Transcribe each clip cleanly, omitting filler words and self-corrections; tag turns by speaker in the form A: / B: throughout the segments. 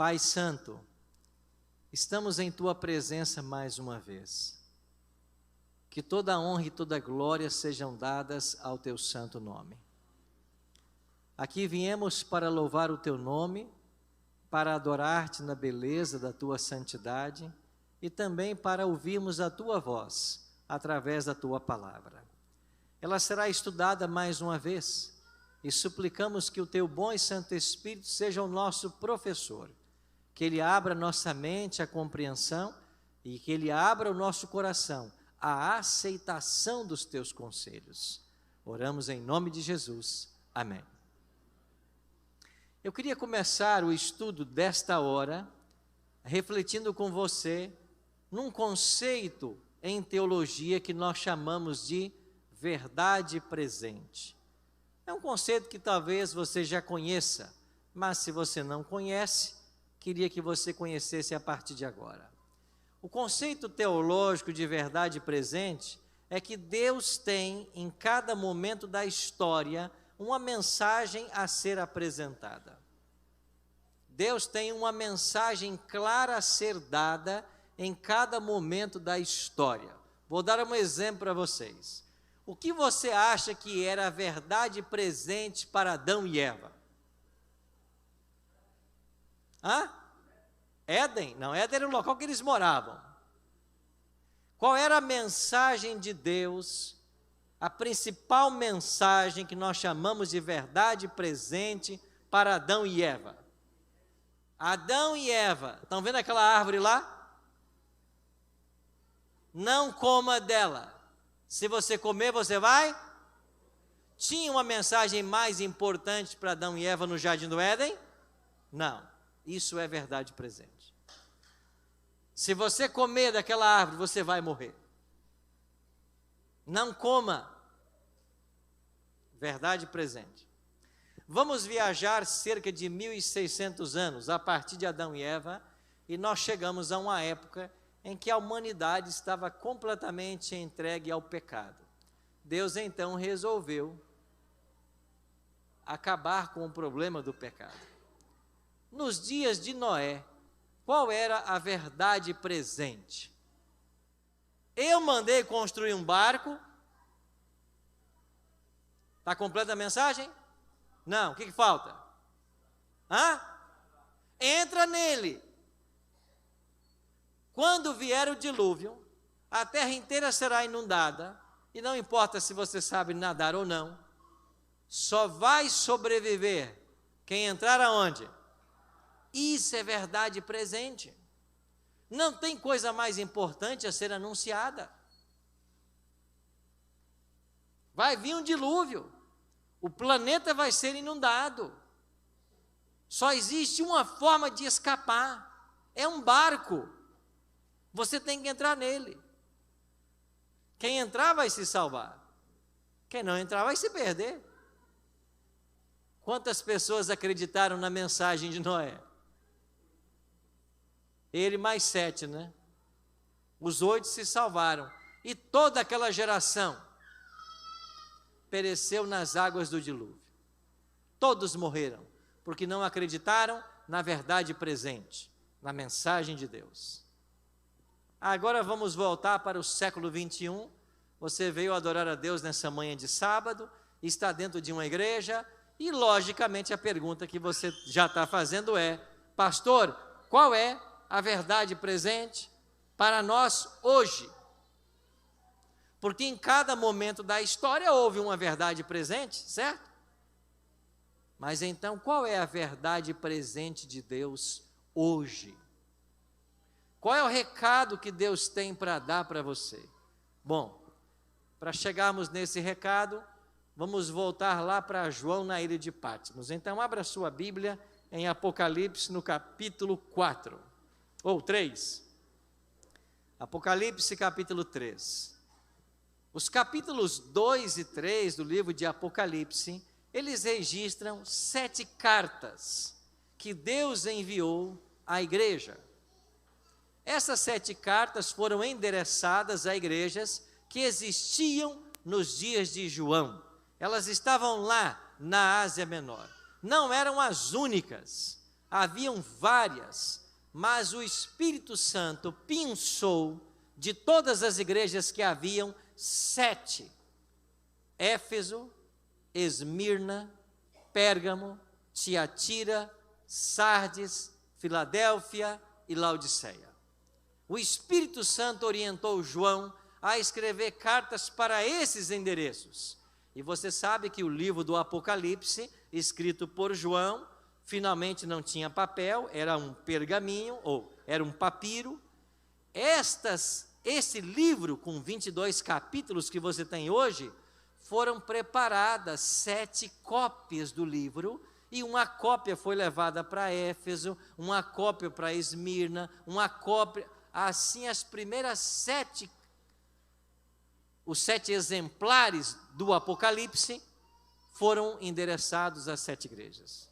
A: Pai Santo, estamos em Tua presença mais uma vez. Que toda honra e toda glória sejam dadas ao Teu santo nome. Aqui viemos para louvar o Teu nome, para adorar-te na beleza da Tua santidade e também para ouvirmos a Tua voz através da Tua palavra. Ela será estudada mais uma vez e suplicamos que o Teu bom e Santo Espírito seja o nosso professor, que Ele abra nossa mente à compreensão e que Ele abra o nosso coração à aceitação dos Teus conselhos. Oramos em nome de Jesus. Amém. Eu queria começar o estudo desta hora refletindo com você num conceito em teologia que nós chamamos de verdade presente. É um conceito que talvez você já conheça, mas se você não conhece, queria que você conhecesse a partir de agora. O conceito teológico de verdade presente é que Deus tem em cada momento da história uma mensagem a ser apresentada. Deus tem uma mensagem clara a ser dada em cada momento da história. Vou dar um exemplo para vocês. O que você acha que era a verdade presente para Adão e Eva? Éden? Não, Éden era o local que eles moravam. Qual era a mensagem de Deus, a principal mensagem que nós chamamos de verdade presente para Adão e Eva? Adão e Eva, estão vendo aquela árvore lá? Não coma dela. Se você comer, você vai? Tinha uma mensagem mais importante para Adão e Eva no Jardim do Éden? Não, isso é verdade presente. Se você comer daquela árvore, você vai morrer. Não coma. Verdade presente. Vamos viajar cerca de 1.600 anos a partir de Adão e Eva, e nós chegamos a uma época em que a humanidade estava completamente entregue ao pecado. Deus então resolveu acabar com o problema do pecado. Nos dias de Noé, qual era a verdade presente? Eu mandei construir um barco. Está completa a mensagem? Não, o que falta? Entra nele. Quando vier o dilúvio, a terra inteira será inundada, e não importa se você sabe nadar ou não, só vai sobreviver quem entrar aonde? Isso é verdade presente. Não tem coisa mais importante a ser anunciada. Vai vir um dilúvio, o planeta vai ser inundado. Só existe uma forma de escapar, é um barco. Você tem que entrar nele. Quem entrar vai se salvar. Quem não entrar vai se perder. Quantas pessoas acreditaram na mensagem de Noé? Ele mais 7, né? Os 8 se salvaram. E toda aquela geração pereceu nas águas do dilúvio. Todos morreram, porque não acreditaram na verdade presente, na mensagem de Deus. Agora vamos voltar para o século 21. Você veio adorar a Deus nessa manhã de sábado, está dentro de uma igreja, e logicamente a pergunta que você já está fazendo é: pastor, qual é a verdade presente para nós hoje? Porque em cada momento da história houve uma verdade presente, certo? Mas então qual é a verdade presente de Deus hoje? Qual é o recado que Deus tem para dar para você? Bom, para chegarmos nesse recado, vamos voltar lá para João na ilha de Patmos. Então, abra sua Bíblia em Apocalipse, no capítulo 4, ou 3. Apocalipse, capítulo 3. Os capítulos 2 e 3 do livro de Apocalipse, eles registram 7 cartas que Deus enviou à igreja. Essas 7 cartas foram endereçadas a igrejas que existiam nos dias de João. Elas estavam lá na Ásia Menor. Não eram as únicas, haviam várias, mas o Espírito Santo pensou de todas as igrejas que haviam 7: Éfeso, Esmirna, Pérgamo, Tiatira, Sardes, Filadélfia e Laodiceia. O Espírito Santo orientou João a escrever cartas para esses endereços. E você sabe que o livro do Apocalipse, escrito por João, finalmente não tinha papel, era um pergaminho, ou era um papiro. Esse livro, com 22 capítulos que você tem hoje, foram preparadas 7 cópias do livro, e uma cópia foi levada para Éfeso, uma cópia para Esmirna, uma cópia, assim as primeiras 7, os 7 exemplares do Apocalipse foram endereçados às 7 igrejas.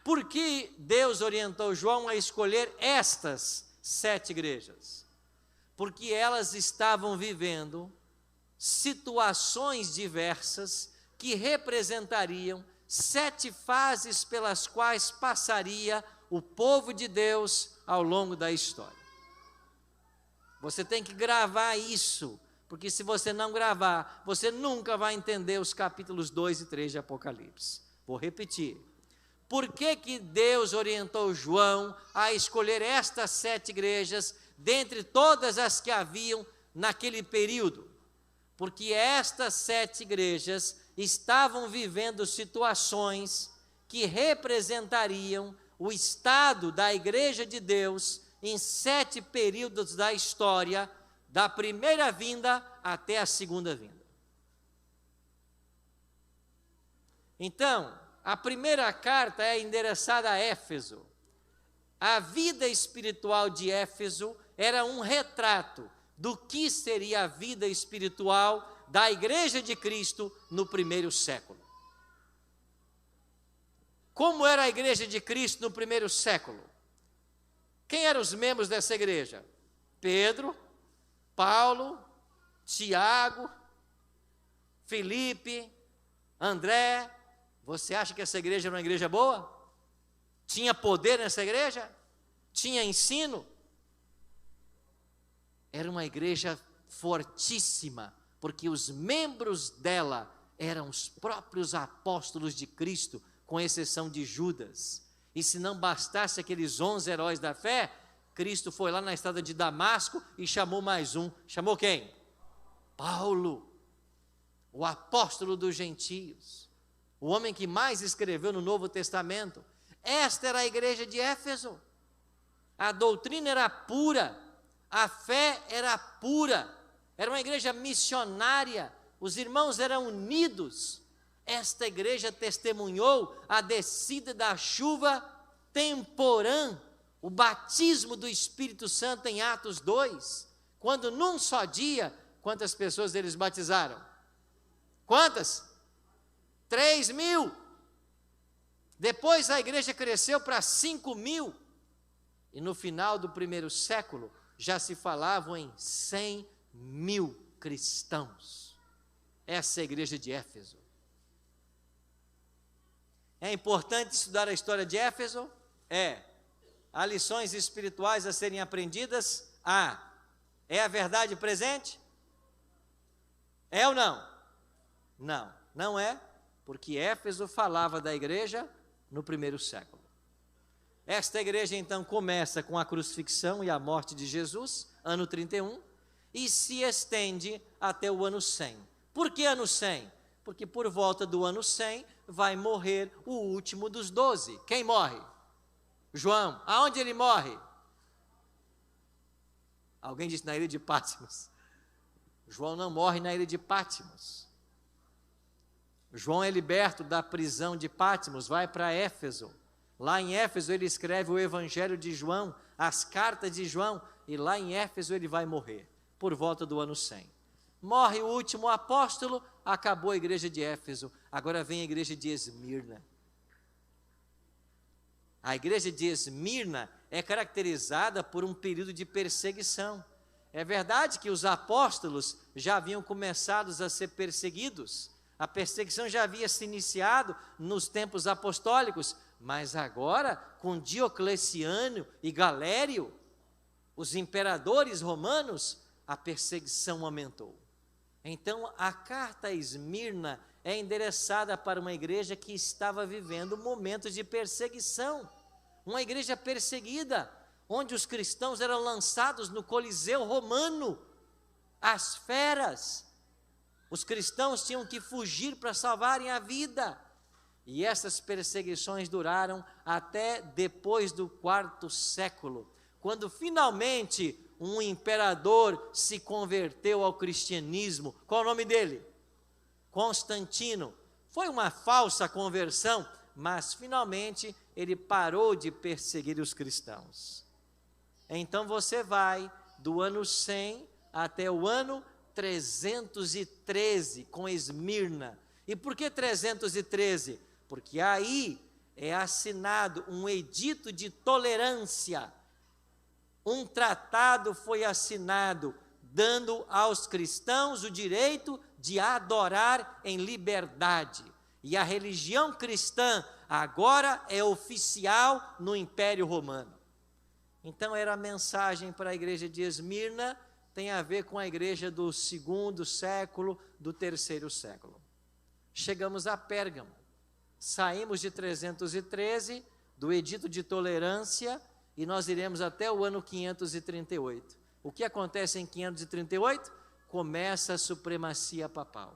A: Por que Deus orientou João a escolher estas 7 igrejas? Porque elas estavam vivendo situações diversas que representariam 7 fases pelas quais passaria o povo de Deus ao longo da história. Você tem que gravar isso, porque se você não gravar, você nunca vai entender os capítulos 2 e 3 de Apocalipse. Vou repetir. Por que Deus orientou João a escolher estas 7 igrejas, dentre todas as que haviam naquele período? Porque estas 7 igrejas estavam vivendo situações que representariam o estado da igreja de Deus em 7 períodos da história, da primeira vinda até a segunda vinda. Então, a primeira carta é endereçada a Éfeso. A vida espiritual de Éfeso era um retrato do que seria a vida espiritual da igreja de Cristo no primeiro século. Como era a igreja de Cristo no primeiro século? Quem eram os membros dessa igreja? Pedro, Paulo, Tiago, Filipe, André. Você acha que essa igreja era uma igreja boa? Tinha poder nessa igreja? Tinha ensino? Era uma igreja fortíssima, porque os membros dela eram os próprios apóstolos de Cristo, com exceção de Judas. E se não bastasse aqueles 11 heróis da fé, Cristo foi lá na estrada de Damasco e chamou mais um. Chamou quem? Paulo, o apóstolo dos gentios, o homem que mais escreveu no Novo Testamento. Esta era a igreja de Éfeso. A doutrina era pura, a fé era pura, era uma igreja missionária, os irmãos eram unidos. Esta igreja testemunhou a descida da chuva temporã, o batismo do Espírito Santo em Atos 2, quando num só dia, quantas pessoas eles batizaram? Quantas? 3.000. Depois a igreja cresceu para 5.000, e no final do primeiro século, já se falavam em 100.000 cristãos. Essa é a igreja de Éfeso. É importante estudar a história de Éfeso? É. Há lições espirituais a serem aprendidas? Há. É a verdade presente? É ou não? Não, não é, porque Éfeso falava da igreja no primeiro século. Esta igreja então começa com a crucifixão e a morte de Jesus, ano 31, e se estende até o ano 100. Por que ano 100? Porque por volta do ano 100 vai morrer o último dos 12. Quem morre? João. Aonde ele morre? Alguém disse na ilha de Patmos. João não morre na ilha de Patmos. João é liberto da prisão de Patmos, vai para Éfeso. Lá em Éfeso ele escreve o Evangelho de João, as cartas de João, e lá em Éfeso ele vai morrer, por volta do ano 100. Morre o último apóstolo, acabou a igreja de Éfeso, agora vem a igreja de Esmirna. A igreja de Esmirna é caracterizada por um período de perseguição. É verdade que os apóstolos já haviam começado a ser perseguidos, a perseguição já havia se iniciado nos tempos apostólicos, Mas agora, com Diocleciano e Galério, os imperadores romanos, a perseguição aumentou. Então, a carta a Esmirna é endereçada para uma igreja que estava vivendo momentos de perseguição. Uma igreja perseguida, onde os cristãos eram lançados no Coliseu romano, às feras. Os cristãos tinham que fugir para salvarem a vida. E essas perseguições duraram até depois do quarto século, quando finalmente um imperador se converteu ao cristianismo. Qual o nome dele? Constantino. Foi uma falsa conversão, mas finalmente ele parou de perseguir os cristãos. Então você vai do ano 100 até o ano 313 com Esmirna. E por que 313? Porque aí é assinado um edito de tolerância. Um tratado foi assinado, dando aos cristãos o direito de adorar em liberdade. E a religião cristã agora é oficial no Império Romano. Então era a mensagem para a igreja de Esmirna, tem a ver com a igreja do 2º século, do 3º século. Chegamos a Pérgamo. Saímos de 313, do edito de tolerância, e nós iremos até o ano 538. O que acontece em 538? Começa a supremacia papal.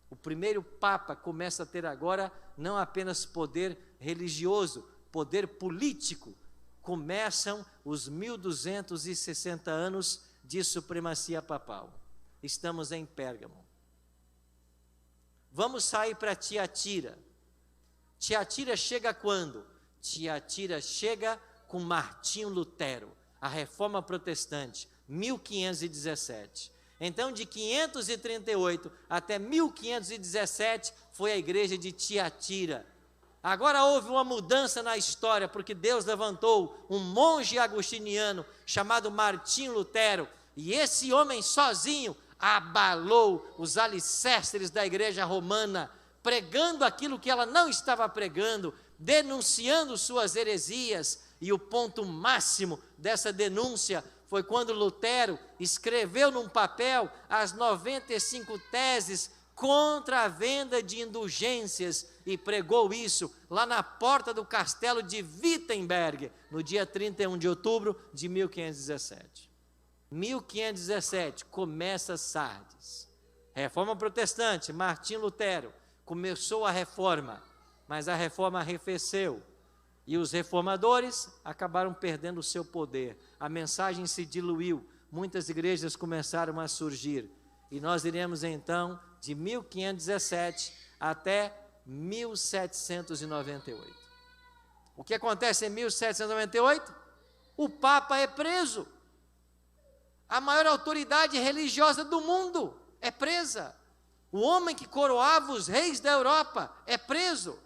A: O primeiro papa começa a ter agora não apenas poder religioso, poder político. Começam os 1260 anos de supremacia papal. Estamos em Pérgamo. Vamos sair para Tiatira. Tiatira chega quando? Tiatira chega com Martinho Lutero, a Reforma Protestante, 1517. Então, de 538 até 1517, foi a igreja de Tiatira. Agora houve uma mudança na história, porque Deus levantou um monge agostiniano chamado Martinho Lutero, e esse homem sozinho abalou os alicerces da igreja romana, pregando aquilo que ela não estava pregando, denunciando suas heresias. E o ponto máximo dessa denúncia foi quando Lutero escreveu num papel as 95 teses contra a venda de indulgências e pregou isso lá na porta do castelo de Wittenberg, no dia 31 de outubro de 1517. 1517, começa Sardes. Reforma Protestante, Martinho Lutero, começou a reforma, mas a reforma arrefeceu. E os reformadores acabaram perdendo o seu poder. A mensagem se diluiu. Muitas igrejas começaram a surgir. E nós iremos então de 1517 até 1798. O que acontece em 1798? O Papa é preso. A maior autoridade religiosa do mundo é presa. O homem que coroava os reis da Europa é preso.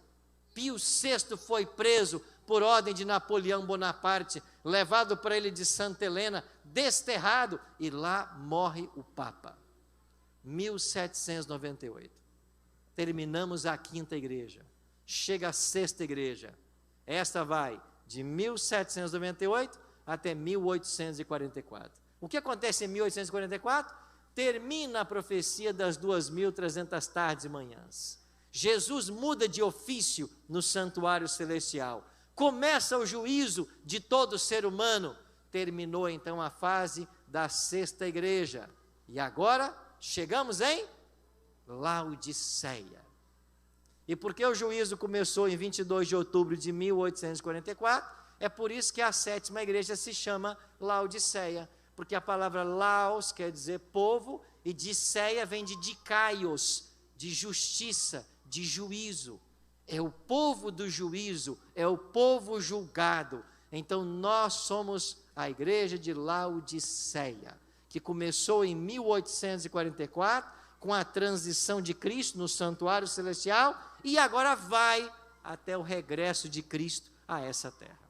A: Pio VI foi preso por ordem de Napoleão Bonaparte, levado para ele de Santa Helena, desterrado, e lá morre o Papa. 1798. Terminamos a 5ª igreja. Chega a 6ª igreja. Esta vai de 1798 até 1844. O que acontece em 1844? Termina a profecia das 2.300 tardes e manhãs. Jesus muda de ofício no santuário celestial. Começa o juízo de todo ser humano. Terminou então a fase da 6ª igreja. E agora chegamos em Laodiceia. E porque o juízo começou em 22 de outubro de 1844, é por isso que a 7ª igreja se chama Laodiceia. Porque a palavra Laos quer dizer povo, e Diceia vem de dikaios, de justiça, de juízo. É o povo do juízo, é o povo julgado. Então nós somos a igreja de Laodiceia, que começou em 1844, com a transição de Cristo no santuário celestial, e agora vai até o regresso de Cristo a essa terra.